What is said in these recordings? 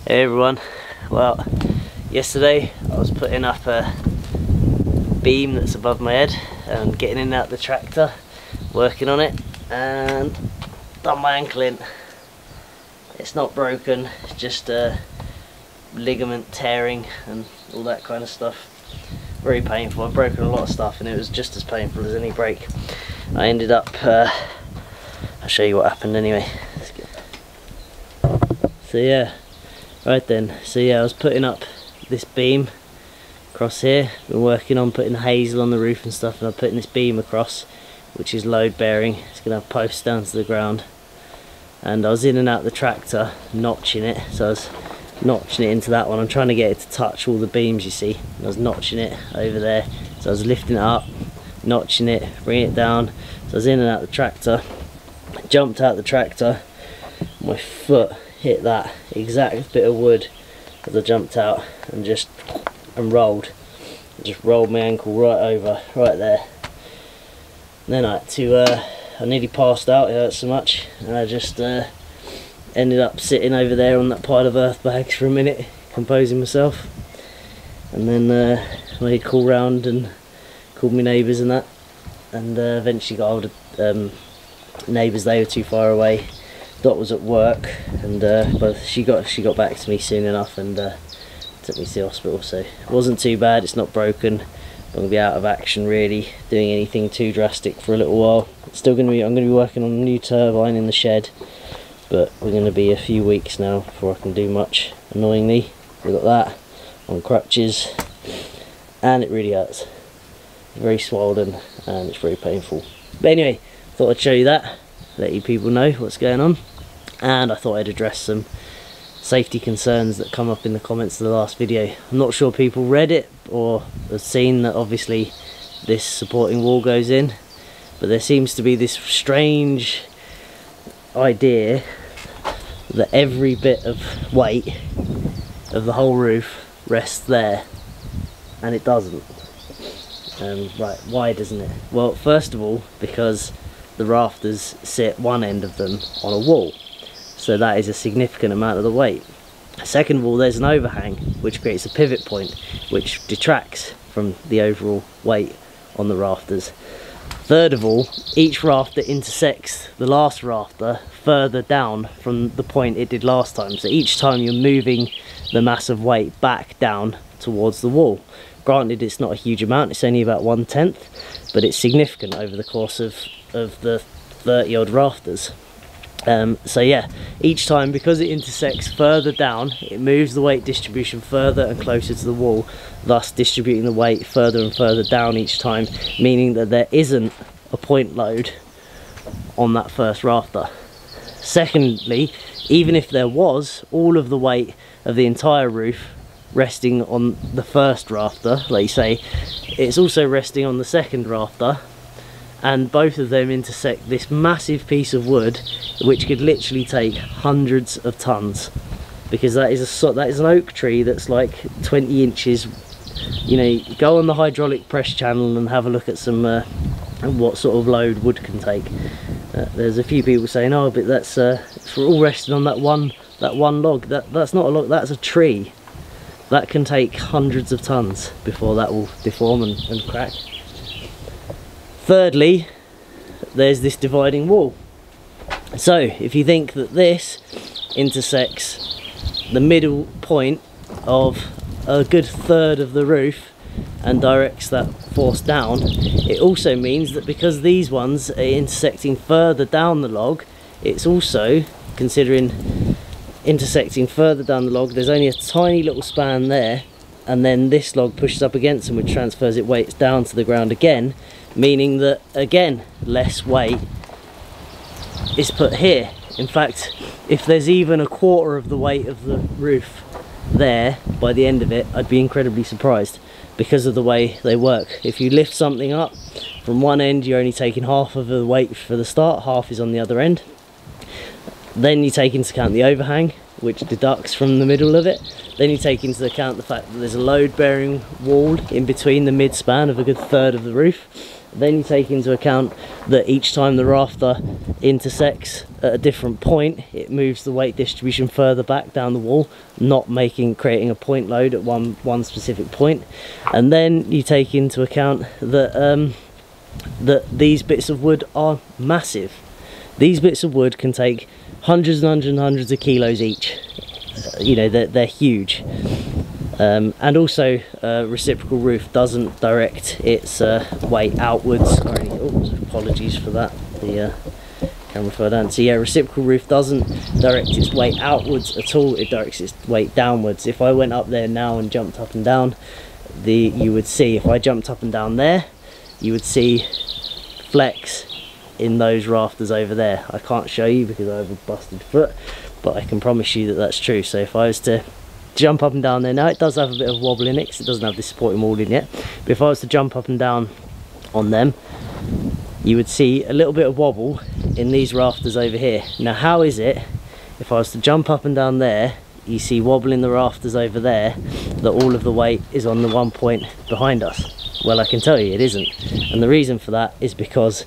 Hey everyone, well yesterday I was putting up a beam that's above my head and getting in and out the tractor, working on it, and done my ankle in. It's not broken, it's just a ligament tearing and all that kind of stuff. Very painful. I've broken a lot of stuff and it was just as painful as any break. I ended up, I'll show you what happened anyway. So yeah. Right then, so yeah, I was putting up this beam across here. Been working on putting hazel on the roof and stuff, and I'm putting this beam across, which is load bearing. It's going to have posts down to the ground. And I was in and out the tractor, notching it. So I was notching it into that one. I'm trying to get it to touch all the beams, you see. And I was notching it over there. So I was lifting it up, notching it, bringing it down. So I was in and out the tractor. I jumped out the tractor. My foot hit that exact bit of wood as I jumped out and rolled. Just rolled my ankle right over, right there. And then I had to, I nearly passed out, it hurt so much, and I just ended up sitting over there on that pile of earth bags for a minute, composing myself. And then I called round and called my neighbours and that, and eventually got hold of neighbours. They were too far away. Dot was at work, and but she got back to me soon enough and took me to the hospital. So it wasn't too bad. It's not broken. I'm gonna be out of action really, doing anything too drastic for a little while. I'm gonna be working on a new turbine in the shed, but we're gonna be a few weeks now before I can do much. Annoyingly, we've got that on crutches, and it really hurts. It's very swollen and it's very painful. But anyway, thought I'd show you that, let you people know what's going on. And I thought I'd address some safety concerns that come up in the comments of the last video. I'm not sure people read it or have seen that obviously this supporting wall goes in, but there seems to be this strange idea that every bit of weight of the whole roof rests there, and it doesn't. Right, why doesn't it? Well, first of all, because the rafters sit one end of them on a wall, so that is a significant amount of the weight. Second of all, there's an overhang which creates a pivot point which detracts from the overall weight on the rafters. Third of all, each rafter intersects the last rafter further down from the point it did last time, so each time you're moving the mass of weight back down towards the wall. Granted, it's not a huge amount, it's only about 1/10, but it's significant over the course of the 30 odd rafters. So yeah, each time, because it intersects further down, it moves the weight distribution further and closer to the wall, thus distributing the weight further and further down each time, meaning that there isn't a point load on that first rafter. Secondly, even if there was, all of the weight of the entire roof resting on the first rafter, like you say, it's also resting on the second rafter, and both of them intersect this massive piece of wood which could literally take hundreds of tons, because that is an oak tree that's like 20 inches. You know, go on the hydraulic press channel and have a look at some what sort of load wood can take. There's a few people saying, oh, but that's it's all resting on that one log. That's not a log, that's a tree. That can take hundreds of tons before that will deform and crack. Thirdly, there's this dividing wall. So if you think that this intersects the middle point of a good third of the roof and directs that force down, it also means that because these ones are intersecting further down the log, it's also, considering intersecting further down the log, there's only a tiny little span there, and then this log pushes up against them, which transfers its weight down to the ground again, meaning that again less weight is put here. In fact, if there's even a quarter of the weight of the roof there by the end of it, I'd be incredibly surprised, because of the way they work. If you lift something up from one end, you're only taking half of the weight for the start, half is on the other end. Then you take into account the overhang, which deducts from the middle of it. Then you take into account the fact that there's a load bearing wall in between the mid-span of a good third of the roof. Then you take into account that each time the rafter intersects at a different point, it moves the weight distribution further back down the wall, not creating a point load at one specific point. And then you take into account that that these bits of wood are massive. These bits of wood can take hundreds and hundreds and hundreds of kilos each. You know, they're huge. And also reciprocal roof doesn't direct its weight outwards or any, apologies for that, the camera fell down. So yeah, reciprocal roof doesn't direct its weight outwards at all, it directs its weight downwards. If I went up there now and jumped up and down, you would see, if I jumped up and down there, you would see flex in those rafters over there. I can't show you because I have a busted foot, but I can promise you that that's true. So if I was to jump up and down there, now it does have a bit of wobble in it because it doesn't have the supporting wall in yet, but if I was to jump up and down on them, you would see a little bit of wobble in these rafters over here. Now how is it, if I was to jump up and down there, you see wobble in the rafters over there, that all of the weight is on the one point behind us? Well, I can tell you it isn't, and the reason for that is because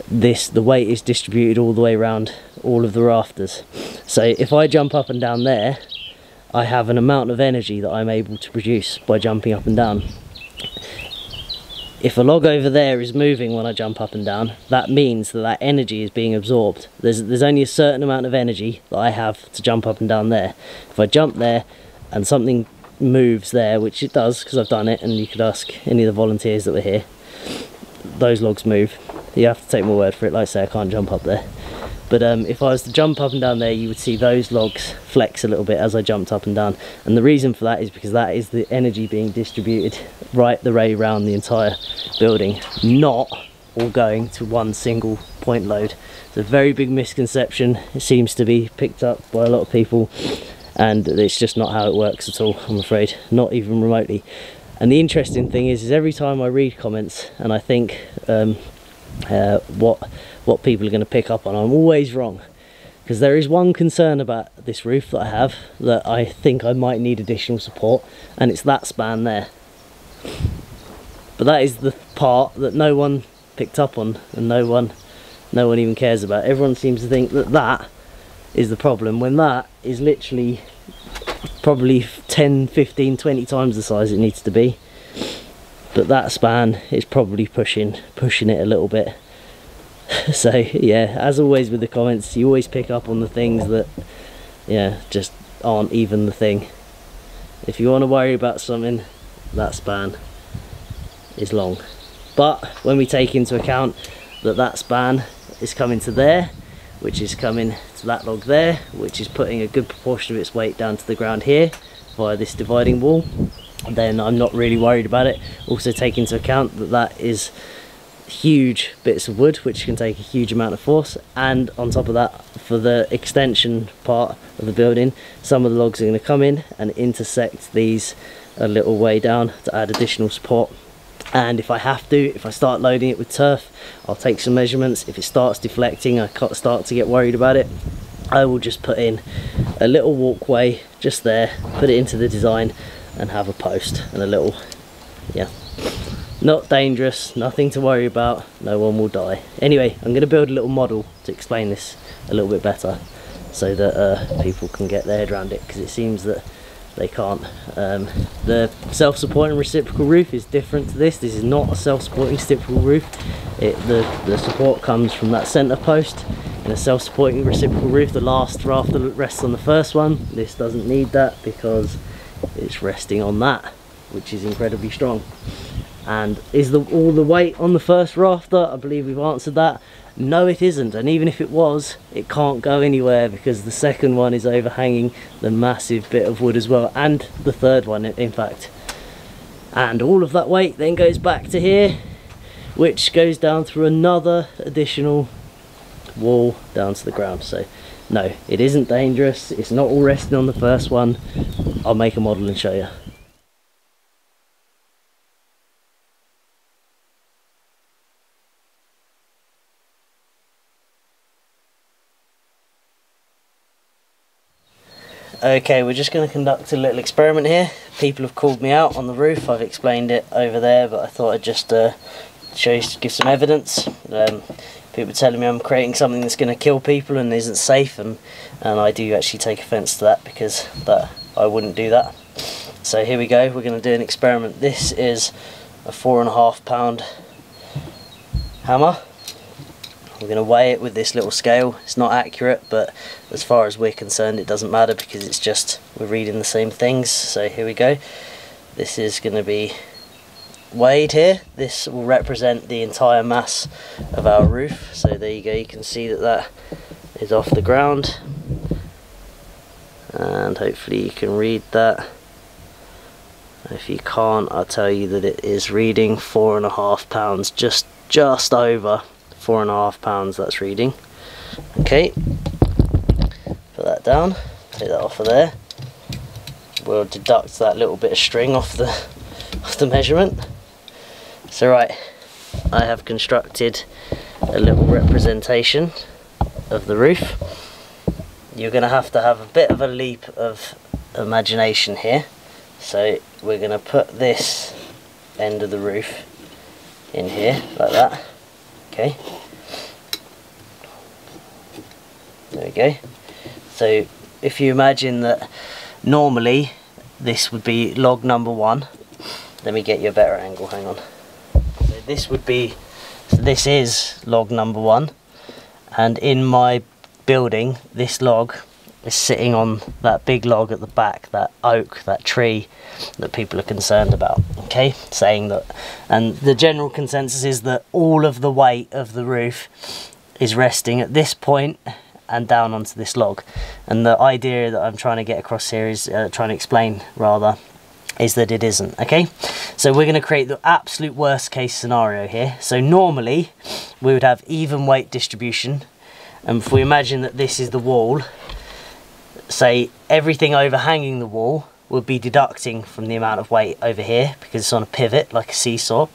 the weight is distributed all the way around all of the rafters. So if I jump up and down there, I have an amount of energy that I'm able to produce by jumping up and down. If a log over there is moving when I jump up and down, that means that that energy is being absorbed. There's only a certain amount of energy that I have to jump up and down there. If I jump there and something moves there, which it does because I've done it, and you could ask any of the volunteers that were here, those logs move. You have to take my word for it. Like I say, I can't jump up there. But if I was to jump up and down there, you would see those logs flex a little bit as I jumped up and down. And the reason for that is because that is the energy being distributed right the way around the entire building, not all going to one single point load. It's a very big misconception. It seems to be picked up by a lot of people, and it's just not how it works at all, I'm afraid, not even remotely. And the interesting thing is every time I read comments and I think what people are going to pick up on, I'm always wrong, because there is one concern about this roof that I have, that I think I might need additional support, and it's that span there. But that is the part that no one picked up on, and no one even cares about. Everyone seems to think that that is the problem, when that is literally probably 10, 15, 20 times the size it needs to be. But that span is probably pushing it a little bit. So yeah, as always with the comments, you always pick up on the things that, yeah, just aren't even the thing. If you want to worry about something, that span is long. But when we take into account that that span is coming to there, which is coming to that log there, which is putting a good proportion of its weight down to the ground here via this dividing wall, then I'm not really worried about it. Also take into account that that is huge bits of wood which can take a huge amount of force, and on top of that, for the extension part of the building, some of the logs are going to come in and intersect these a little way down to add additional support. And if I have to, if I start loading it with turf, I'll take some measurements. If it starts deflecting, I can't start to get worried about it, I will just put in a little walkway just there, put it into the design, and have a post and a little, yeah, not dangerous, nothing to worry about, no one will die. Anyway, I'm going to build a little model to explain this a little bit better, so that people can get their head around it, because it seems that they can't. The self-supporting reciprocal roof is different to this. This is not a self-supporting reciprocal roof. The support comes from that centre post. In a self-supporting reciprocal roof, the last rafter rests on the first one. This doesn't need that because it's resting on that, which is incredibly strong. And is all the weight on the first rafter? I believe we've answered that. No, it isn't, and even if it was, it can't go anywhere because the second one is overhanging the massive bit of wood as well, and the third one in fact. And all of that weight then goes back to here, which goes down through another additional wall down to the ground. So no, it isn't dangerous, it's not all resting on the first one. I'll make a model and show you. Okay, we're just going to conduct a little experiment here. People have called me out on the roof. I've explained it over there, but I thought I'd just show you, give some evidence. People are telling me I'm creating something that's going to kill people and isn't safe, and I do actually take offence to that, because I wouldn't do that. So here we go, we're going to do an experiment. This is a 4.5 pound hammer. We're going to weigh it with this little scale. It's not accurate, but as far as we're concerned it doesn't matter, because it's just, we're reading the same things. So here we go. This is going to be weighed here. This will represent the entire mass of our roof. So there you go, you can see that that is off the ground, and hopefully you can read that. If you can't, I'll tell you that it is reading 4.5 pounds, just over 4.5 pounds that's reading. Okay, put that down, take that off of there. We'll deduct that little bit of string off the measurement. So right, I have constructed a little representation of the roof. You're going to have a bit of a leap of imagination here. So we're going to put this end of the roof in here like that. Okay, there we go. So if you imagine that normally this would be log number 1, let me get you a better angle, hang on. So this is log number 1, and in my building this log is sitting on that big log at the back, that oak, that tree that people are concerned about. Okay, saying that, and the general consensus is that all of the weight of the roof is resting at this point and down onto this log. And the idea that I'm trying to get across here is trying to explain rather, is that it isn't. Okay, so we're going to create the absolute worst case scenario here. So normally we would have even weight distribution, and if we imagine that this is the wall, say everything overhanging the wall would be deducting from the amount of weight over here, because it's on a pivot like a seesaw.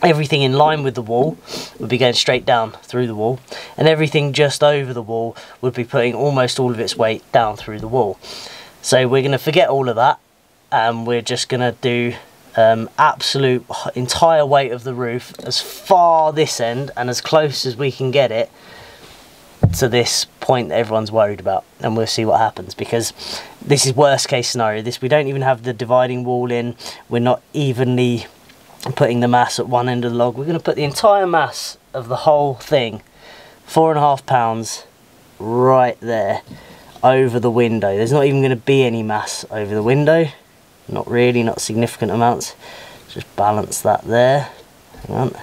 Everything in line with the wall would be going straight down through the wall, and everything just over the wall would be putting almost all of its weight down through the wall. So we're going to forget all of that, and we're just going to do absolute entire weight of the roof as far this end and as close as we can get it to this point that everyone's worried about, and we'll see what happens, because this is worst case scenario. This, we don't even have the dividing wall in, we're not evenly putting the mass at one end of the log. We're going to put the entire mass of the whole thing, 4.5 pounds, right there over the window. There's not even going to be any mass over the window, not really, not significant amounts. Just balance that there, hang on,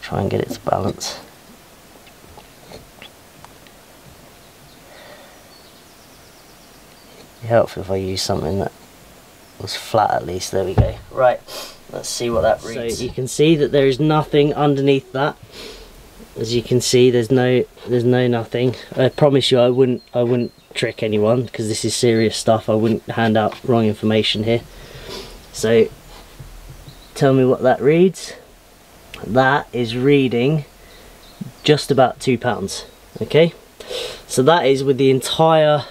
try and get it to balance. Helpful if I use something that was flat at least. There we go. Right, let's see what that reads. So you can see that there is nothing underneath that. As you can see, there's no nothing. I promise you I wouldn't trick anyone, because this is serious stuff. I wouldn't hand out wrong information here. So tell me what that reads. That is reading just about 2 pounds. Okay, so that is with the entire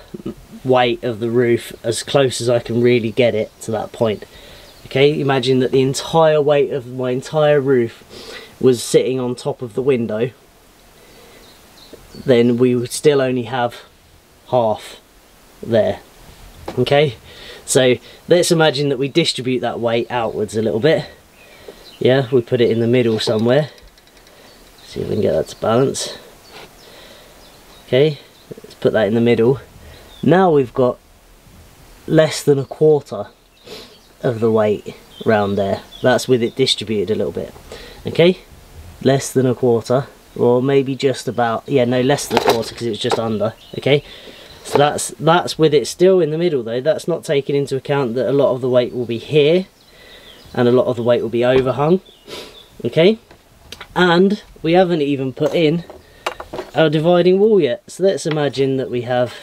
weight of the roof, as close as I can really get it to that point. Okay, imagine that the entire weight of my entire roof was sitting on top of the window, then we would still only have half there. Okay, so let's imagine that we distribute that weight outwards a little bit. Yeah, we put it in the middle somewhere. See if we can get that to balance. Okay, let's put that in the middle. Now we've got less than a quarter of the weight round there. That's with it distributed a little bit. Okay, less than a quarter, or maybe just about, yeah, no, less than a quarter, because it's just under. Okay, so that's with it still in the middle though. That's not taking into account that a lot of the weight will be here and a lot of the weight will be overhung. Okay, and we haven't even put in our dividing wall yet. So let's imagine that we have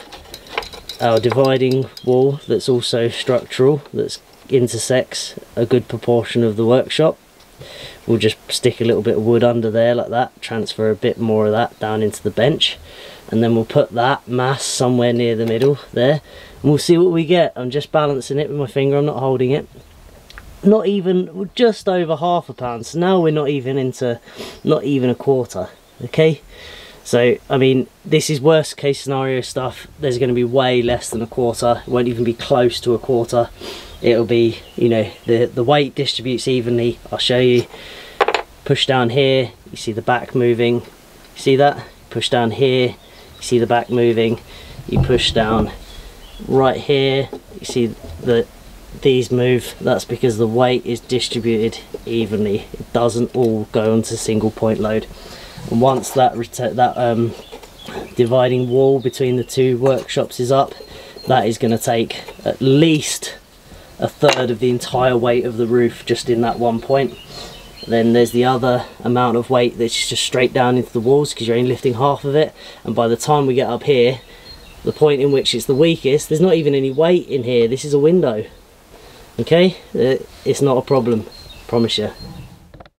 our dividing wall that's also structural, that intersects a good proportion of the workshop. We'll just stick a little bit of wood under there like that, transfer a bit more of that down into the bench, and then we'll put that mass somewhere near the middle there, and we'll see what we get. I'm just balancing it with my finger, I'm not holding it. Not even, just over half a pound, so now we're not even a quarter. Okay, so I mean, this is worst case scenario stuff. There's going to be way less than a quarter, it won't even be close to a quarter. It'll be, you know, the weight distributes evenly. I'll show you. Push down here, you see the back moving, see that? Push down here, you see the back moving. You push down right here, you see these move. That's because the weight is distributed evenly. It doesn't all go onto single point load. And once that dividing wall between the two workshops is up, that is going to take at least a third of the entire weight of the roof just in that one point. Then there's the other amount of weight that's just straight down into the walls because you're only lifting half of it, and by the time we get up here, the point in which it's the weakest, there's not even any weight in here. This is a window. Okay, it's not a problem, promise you.